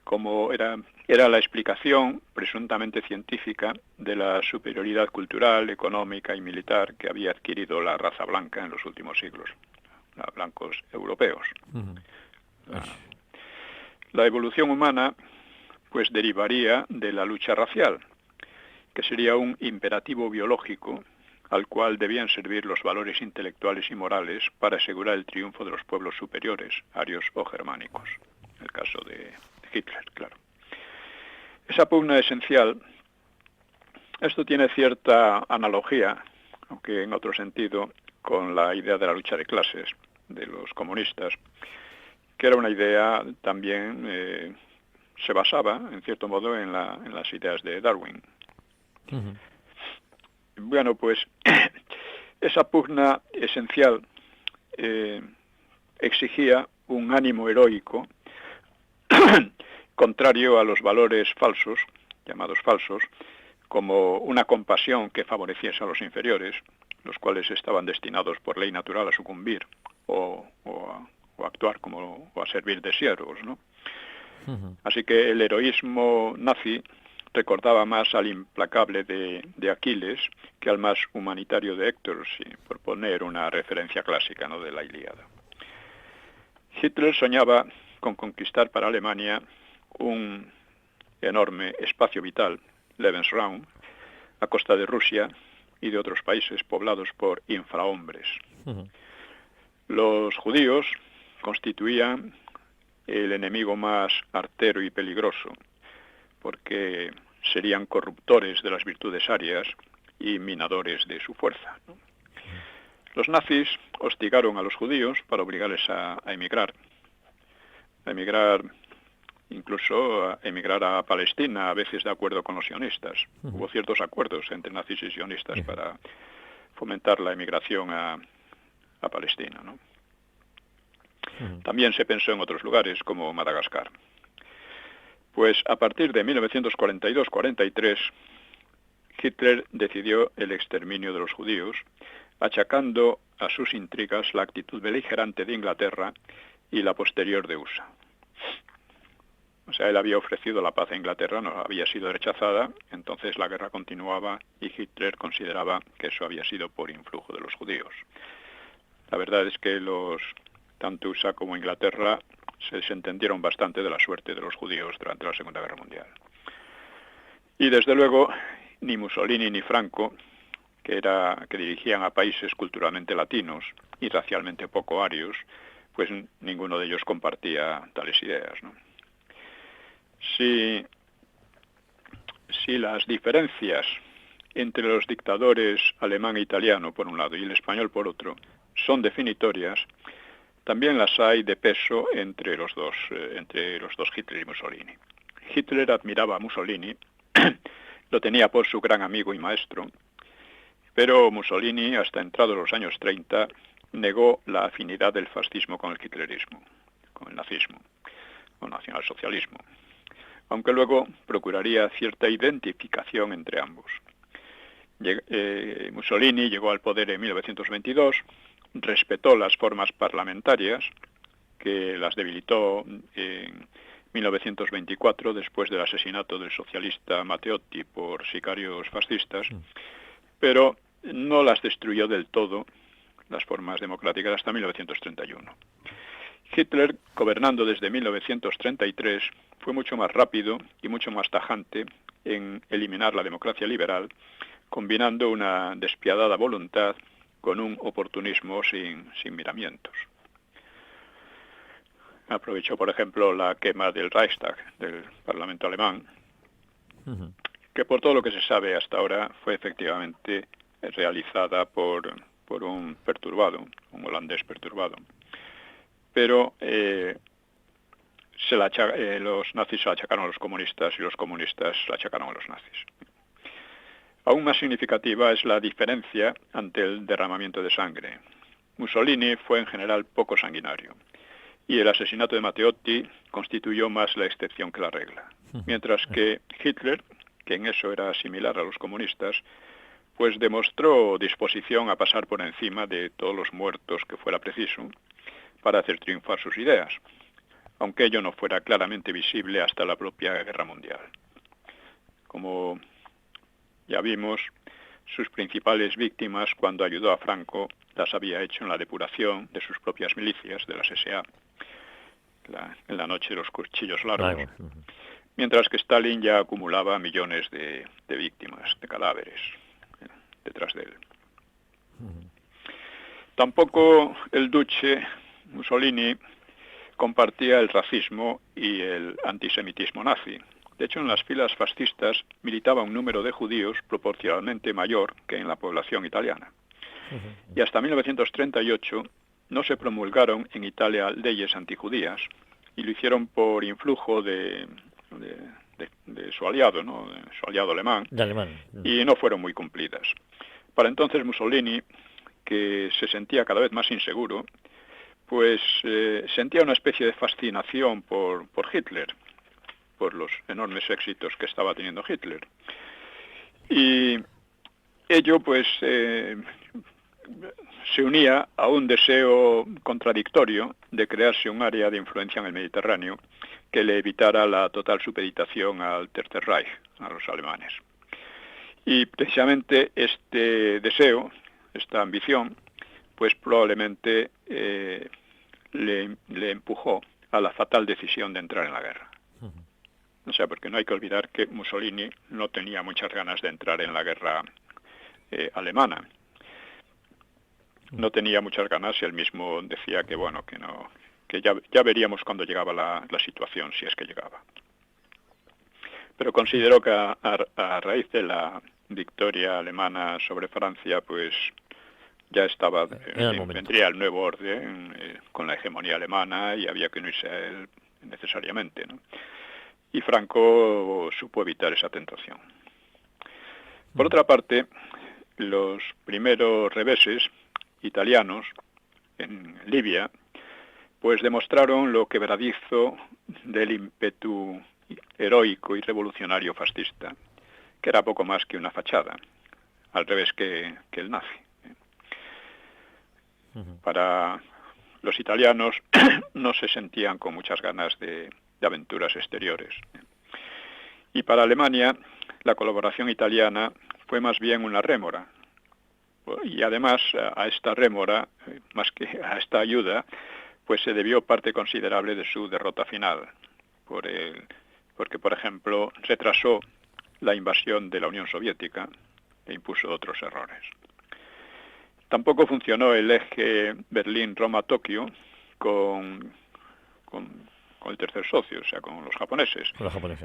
Como era la explicación presuntamente científica de la superioridad cultural, económica y militar que había adquirido la raza blanca en los últimos siglos, los blancos europeos. La evolución humana pues derivaría de la lucha racial, que sería un imperativo biológico al cual debían servir los valores intelectuales y morales para asegurar el triunfo de los pueblos superiores, arios o germánicos, en el caso de Hitler, claro. Esa pugna esencial, esto tiene cierta analogía, aunque en otro sentido, con la idea de la lucha de clases de los comunistas, que era una idea también, se basaba, en cierto modo, en las ideas de Darwin. Bueno, pues esa pugna esencial exigía un ánimo heroico contrario a los valores falsos, llamados falsos, como una compasión que favoreciese a los inferiores, los cuales estaban destinados por ley natural a sucumbir o a actuar o a servir de siervos, ¿no? Así que el heroísmo nazi recordaba más al implacable de Aquiles que al más humanitario de Héctor, sí, por poner una referencia clásica, ¿no?, de la Ilíada. Hitler soñaba con conquistar para Alemania un enorme espacio vital, Lebensraum, a costa de Rusia y de otros países poblados por infrahombres. Los judíos constituían el enemigo más artero y peligroso, porque serían corruptores de las virtudes arias y minadores de su fuerza, ¿no? Los nazis hostigaron a los judíos para obligarles a emigrar, incluso a emigrar a Palestina, a veces de acuerdo con los sionistas. Hubo ciertos acuerdos entre nazis y sionistas para fomentar la emigración a Palestina, ¿no? También se pensó en otros lugares, como Madagascar. Pues a partir de 1942-43, Hitler decidió el exterminio de los judíos, achacando a sus intrigas la actitud beligerante de Inglaterra y la posterior de USA. O sea, él había ofrecido la paz a Inglaterra, no había sido rechazada, entonces la guerra continuaba y Hitler consideraba que eso había sido por influjo de los judíos. La verdad es que tanto USA como Inglaterra se desentendieron bastante de la suerte de los judíos durante la Segunda Guerra Mundial. Y desde luego, ni Mussolini ni Franco, que dirigían a países culturalmente latinos y racialmente poco arios, pues ninguno de ellos compartía tales ideas, ¿no? Si las diferencias entre los dictadores alemán e italiano por un lado y el español por otro son definitorias, también las hay de peso entre los dos Hitler y Mussolini. Hitler admiraba a Mussolini, lo tenía por su gran amigo y maestro, pero Mussolini, hasta entrados los años 30, negó la afinidad del fascismo con el hitlerismo, con el nazismo o nacionalsocialismo, aunque luego procuraría cierta identificación entre ambos. Mussolini llegó al poder en 1922, respetó las formas parlamentarias, que las debilitó en 1924 después del asesinato del socialista Matteotti por sicarios fascistas, pero no las destruyó del todo, las formas democráticas, hasta 1931. Hitler, gobernando desde 1933, fue mucho más rápido y mucho más tajante en eliminar la democracia liberal, combinando una despiadada voluntad con un oportunismo sin miramientos. Aprovechó, por ejemplo, la quema del Reichstag, del Parlamento alemán, que por todo lo que se sabe hasta ahora fue efectivamente realizada por un perturbado, un holandés perturbado. Pero los nazis se la achacaron a los comunistas y los comunistas se la achacaron a los nazis. Aún más significativa es la diferencia ante el derramamiento de sangre. Mussolini fue en general poco sanguinario y el asesinato de Matteotti constituyó más la excepción que la regla. Mientras que Hitler, que en eso era similar a los comunistas, pues demostró disposición a pasar por encima de todos los muertos que fuera preciso para hacer triunfar sus ideas, aunque ello no fuera claramente visible hasta la propia Guerra Mundial. Como ya vimos, sus principales víctimas, cuando ayudó a Franco, las había hecho en la depuración de sus propias milicias, de las SA, en la noche de los cuchillos largos, mientras que Stalin ya acumulaba millones de víctimas, de cadáveres, detrás de él. Tampoco el duce Mussolini compartía el racismo y el antisemitismo nazi. De hecho, en las filas fascistas militaba un número de judíos proporcionalmente mayor que en la población italiana. Y hasta 1938 no se promulgaron en Italia leyes antijudías, y lo hicieron por influjo de su aliado, ¿no? De su aliado alemán, y no fueron muy cumplidas. Para entonces Mussolini, que se sentía cada vez más inseguro, pues sentía una especie de fascinación por Hitler, por los enormes éxitos que estaba teniendo Hitler. Y ello pues se unía a un deseo contradictorio de crearse un área de influencia en el Mediterráneo que le evitara la total supeditación al Tercer Reich, a los alemanes. Y precisamente este deseo, esta ambición, pues probablemente le empujó a la fatal decisión de entrar en la guerra. O sea, porque no hay que olvidar que Mussolini no tenía muchas ganas de entrar en la guerra alemana. No tenía muchas ganas y él mismo decía que bueno, que no, que ya veríamos cuando llegaba la situación, si es que llegaba. Pero consideró que a raíz de la victoria alemana sobre Francia, pues ya vendría el nuevo orden con la hegemonía alemana y había que unirse a él necesariamente, ¿no? Y Franco supo evitar esa tentación. Por otra parte, los primeros reveses italianos en Libia, pues demostraron lo quebradizo del ímpetu heroico y revolucionario fascista, que era poco más que una fachada, al revés que el nazi. Para los italianos no se sentían con muchas ganas de aventuras exteriores. Y para Alemania, la colaboración italiana fue más bien una rémora, Y además a esta rémora, más que a esta ayuda, pues se debió parte considerable de su derrota final, porque, por ejemplo, retrasó la invasión de la Unión Soviética e impuso otros errores. Tampoco funcionó el eje Berlín-Roma-Tokio con el tercer socio, o sea, con los japoneses,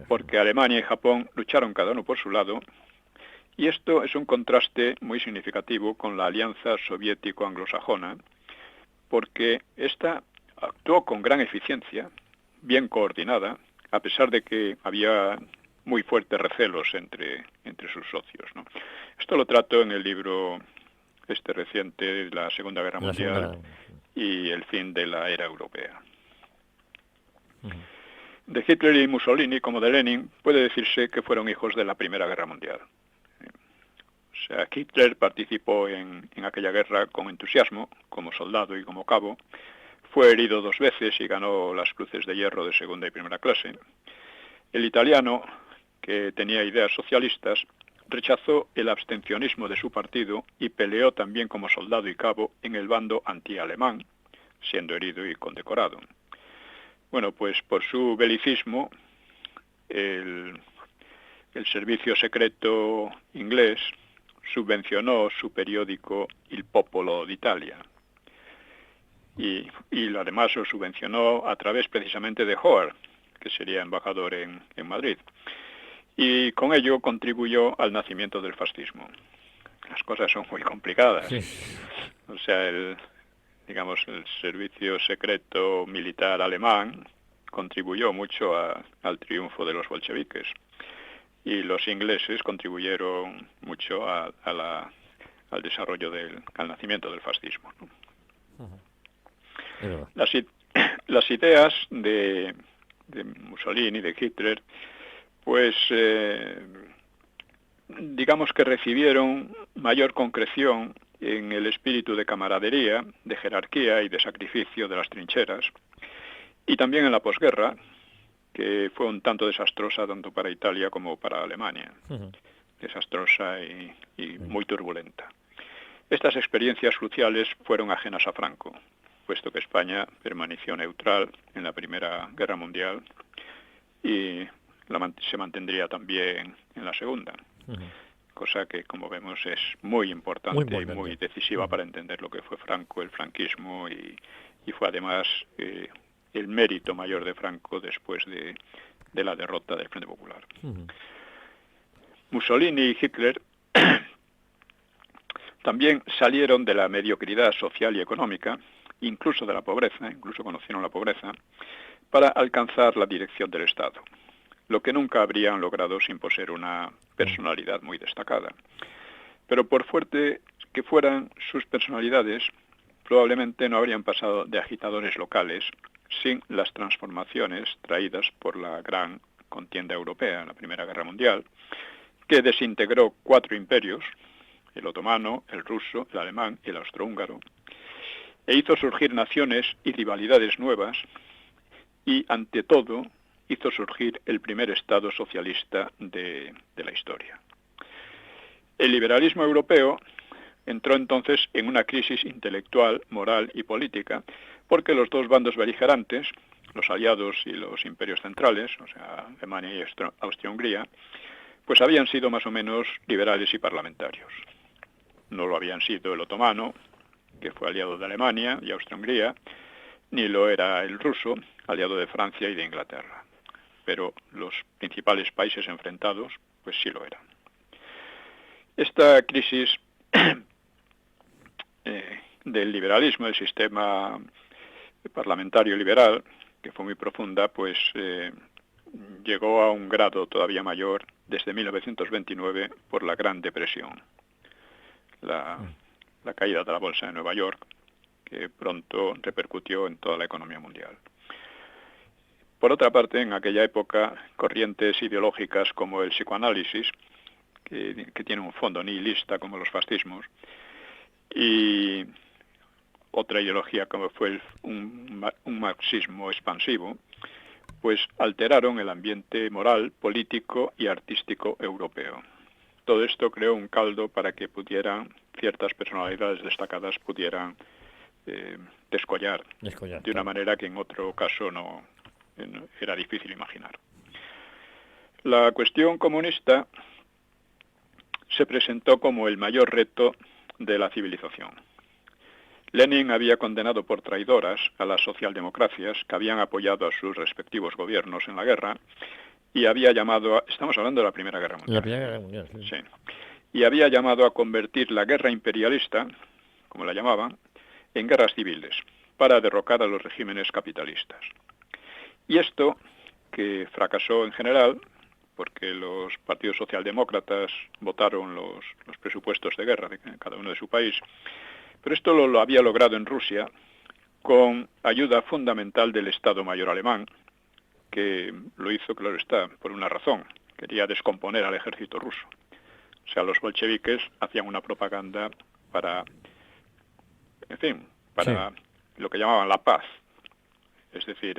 porque Alemania y Japón lucharon cada uno por su lado, y esto es un contraste muy significativo con la alianza soviético-anglosajona, porque esta actuó con gran eficiencia, bien coordinada, a pesar de que había muy fuertes recelos entre sus socios, ¿no? Esto lo trato en el libro reciente, La Segunda Guerra Mundial y el fin de la era europea. De Hitler y Mussolini, como de Lenin, puede decirse que fueron hijos de la Primera Guerra Mundial. O sea, Hitler participó en aquella guerra con entusiasmo, como soldado y como cabo. Fue herido 2 veces y ganó las Cruces de Hierro de segunda y primera clase. El italiano, que tenía ideas socialistas, rechazó el abstencionismo de su partido y peleó también como soldado y cabo en el bando anti-alemán, siendo herido y condecorado. Bueno, pues por su belicismo, el servicio secreto inglés subvencionó su periódico Il Popolo d'Italia. Y además lo subvencionó a través precisamente de Howard, que sería embajador en Madrid. Y con ello contribuyó al nacimiento del fascismo. Las cosas son muy complicadas. Sí. O sea, el servicio secreto militar alemán contribuyó mucho al triunfo de los bolcheviques. Y los ingleses contribuyeron mucho al desarrollo al nacimiento del fascismo, ¿no? Las ideas de Mussolini, de Hitler, pues digamos que recibieron mayor concreción en el espíritu de camaradería, de jerarquía y de sacrificio de las trincheras, y también en la posguerra, que fue un tanto desastrosa tanto para Italia como para Alemania, desastrosa y muy turbulenta. Estas experiencias cruciales fueron ajenas a Franco, puesto que España permaneció neutral en la Primera Guerra Mundial y se mantendría también en la Segunda, cosa que, como vemos, es muy importante y muy decisiva para entender lo que fue Franco, el franquismo, y fue además el mérito mayor de Franco después de la derrota del Frente Popular. Mussolini y Hitler también salieron de la mediocridad social y económica, incluso de la pobreza, incluso conocieron la pobreza, para alcanzar la dirección del Estado, lo que nunca habrían logrado sin poseer una personalidad muy destacada. Pero por fuerte que fueran sus personalidades, probablemente no habrían pasado de agitadores locales sin las transformaciones traídas por la gran contienda europea en la Primera Guerra Mundial, que desintegró 4 imperios, el otomano, el ruso, el alemán y el austrohúngaro, e hizo surgir naciones y rivalidades nuevas, y ante todo hizo surgir el primer Estado socialista de la historia. El liberalismo europeo entró entonces en una crisis intelectual, moral y política, porque los dos bandos beligerantes, los aliados y los imperios centrales, o sea, Alemania y Austria-Hungría, pues habían sido más o menos liberales y parlamentarios. No lo habían sido el otomano, que fue aliado de Alemania y Austria-Hungría, ni lo era el ruso, aliado de Francia y de Inglaterra. Pero los principales países enfrentados, pues sí lo eran. Esta crisis del liberalismo, del sistema parlamentario liberal, que fue muy profunda, pues llegó a un grado todavía mayor desde 1929 por la Gran Depresión, la caída de la bolsa de Nueva York, que pronto repercutió en toda la economía mundial. Por otra parte, en aquella época, corrientes ideológicas como el psicoanálisis, que tiene un fondo nihilista como los fascismos, y otra ideología como fue un marxismo expansivo, pues alteraron el ambiente moral, político y artístico europeo. Todo esto creó un caldo para que pudieran ciertas personalidades destacadas pudieran descollar de una manera que en otro caso no era difícil imaginar. La cuestión comunista se presentó como el mayor reto de la civilización. Lenin había condenado por traidoras a las socialdemocracias que habían apoyado a sus respectivos gobiernos en la guerra y había llamado estamos hablando de la Primera Guerra Mundial. La Primera Guerra Mundial, sí. Sí. Y había llamado a convertir la guerra imperialista, como la llamaban, en guerras civiles, para derrocar a los regímenes capitalistas. Y esto, que fracasó en general, porque los partidos socialdemócratas votaron los presupuestos de guerra de cada uno de su país, pero esto lo había logrado en Rusia con ayuda fundamental del Estado Mayor alemán, que lo hizo, claro está, por una razón: quería descomponer al ejército ruso. O sea, los bolcheviques hacían una propaganda para, en fin, para lo que llamaban la paz, es decir,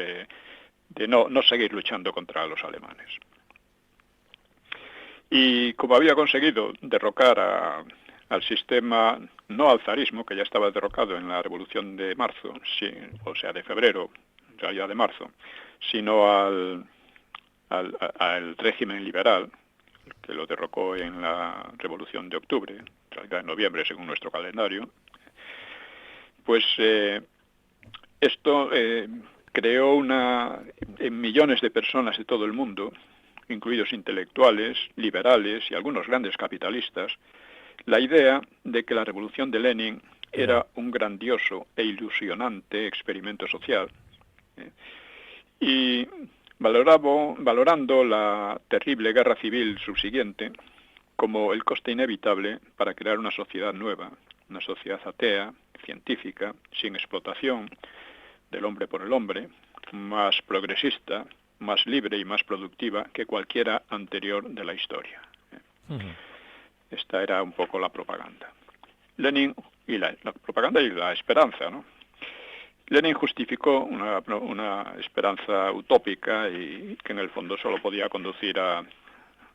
de no seguir luchando contra los alemanes. Y como había conseguido derrocar al sistema, no al zarismo, que ya estaba derrocado en la Revolución de marzo, sí, o sea, de febrero, en realidad de marzo, sino al régimen liberal, que lo derrocó en la Revolución de octubre, en realidad en noviembre según nuestro calendario, pues esto creó en millones de personas de todo el mundo, incluidos intelectuales, liberales y algunos grandes capitalistas, la idea de que la revolución de Lenin era un grandioso e ilusionante experimento social. Y valorando la terrible guerra civil subsiguiente como el coste inevitable para crear una sociedad nueva, una sociedad atea, científica, sin explotación del hombre por el hombre, más progresista, más libre y más productiva que cualquiera anterior de la historia. Esta era un poco la propaganda. Lenin, y la propaganda y la esperanza, ¿no? Lenin justificó una esperanza utópica y que en el fondo solo podía conducir a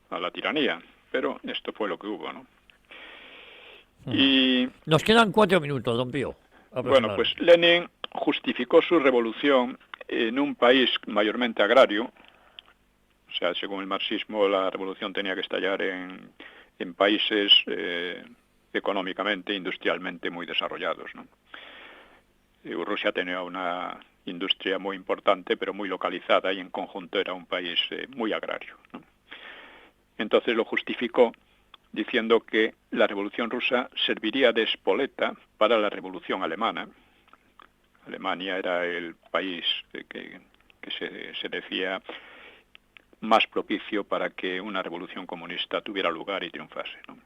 la tiranía, pero esto fue lo que hubo, ¿no? Y nos quedan 4 minutos, don Pío. Bueno, pues Lenin justificó su revolución en un país mayormente agrario. O sea, según el marxismo, la revolución tenía que estallar en países económicamente, industrialmente muy desarrollados, ¿no? Rusia tenía una industria muy importante, pero muy localizada, y en conjunto era un país muy agrario, ¿no? Entonces lo justificó diciendo que la revolución rusa serviría de espoleta para la revolución alemana. Alemania era el país que se decía más propicio para que una revolución comunista tuviera lugar y triunfase, ¿no?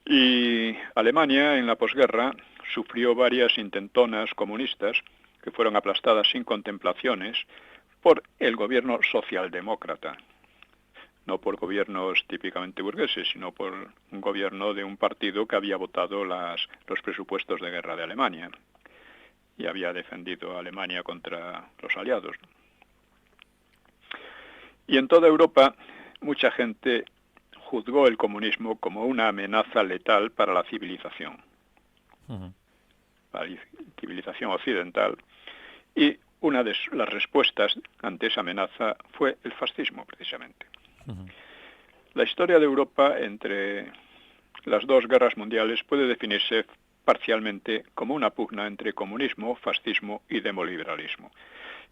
Y Alemania, en la posguerra, sufrió varias intentonas comunistas que fueron aplastadas sin contemplaciones por el gobierno socialdemócrata, no por gobiernos típicamente burgueses, sino por un gobierno de un partido que había votado los presupuestos de guerra de Alemania y había defendido a Alemania contra los aliados. Y en toda Europa, mucha gente juzgó el comunismo como una amenaza letal para la civilización, para la civilización occidental, y una de las respuestas ante esa amenaza fue el fascismo, precisamente. La historia de Europa entre las dos guerras mundiales puede definirse parcialmente como una pugna entre comunismo, fascismo y demoliberalismo,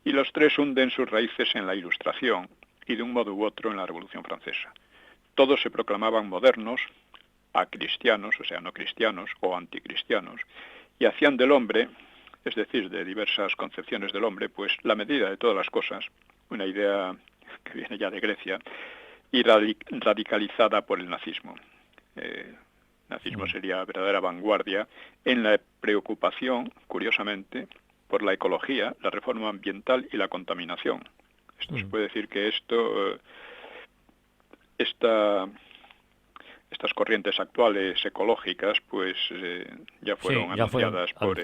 y los tres hunden sus raíces en la Ilustración y de un modo u otro en la Revolución Francesa. Todos se proclamaban modernos, acristianos, o sea, no cristianos o anticristianos, y hacían del hombre, es decir, de diversas concepciones del hombre, pues la medida de todas las cosas, una idea que viene ya de Grecia, y radicalizada por el nazismo. El nazismo sería verdadera vanguardia en la preocupación, curiosamente, por la ecología, la reforma ambiental y la contaminación. Esto se puede decir que estas corrientes actuales ecológicas pues ya fueron anunciadas por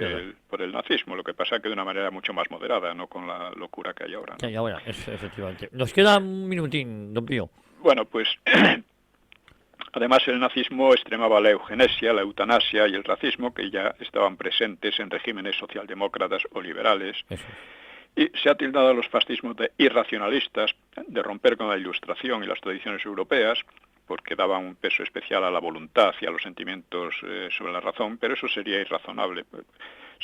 el nazismo, lo que pasa que de una manera mucho más moderada, no con la locura que hay ahora, ¿no? Que hay ahora, efectivamente. Nos queda un minutín, don Pío. Bueno, pues Además, el nazismo extremaba la eugenesia, la eutanasia y el racismo, que ya estaban presentes en regímenes socialdemócratas o liberales. Eso. Y se ha tildado a los fascismos de irracionalistas, de romper con la Ilustración y las tradiciones europeas, porque daban un peso especial a la voluntad y a los sentimientos sobre la razón, pero eso sería irrazonable.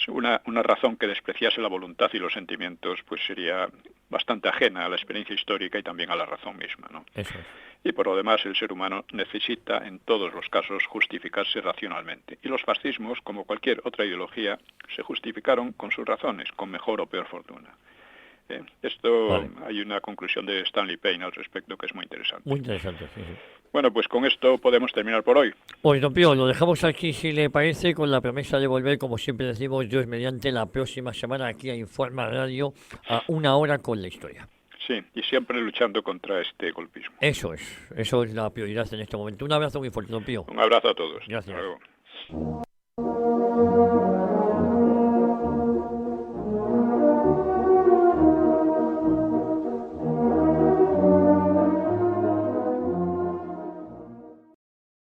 Una razón que despreciase la voluntad y los sentimientos pues sería bastante ajena a la experiencia histórica y también a la razón misma, ¿no? Eso es. Y por lo demás, el ser humano necesita en todos los casos justificarse racionalmente. Y los fascismos, como cualquier otra ideología, se justificaron con sus razones, con mejor o peor fortuna. Esto hay una conclusión de Stanley Payne al respecto que es muy interesante. Muy interesante, sí, sí. Bueno, pues con esto podemos terminar por hoy. Pues, don Pío, lo dejamos aquí, si le parece, con la promesa de volver, como siempre decimos, Dios mediante, la próxima semana aquí a Informa Radio, a 1 hora con la historia. Sí, y siempre luchando contra este golpismo. Eso es la prioridad en este momento. Un abrazo muy fuerte, don Pío. Un abrazo a todos. Gracias. Hasta luego.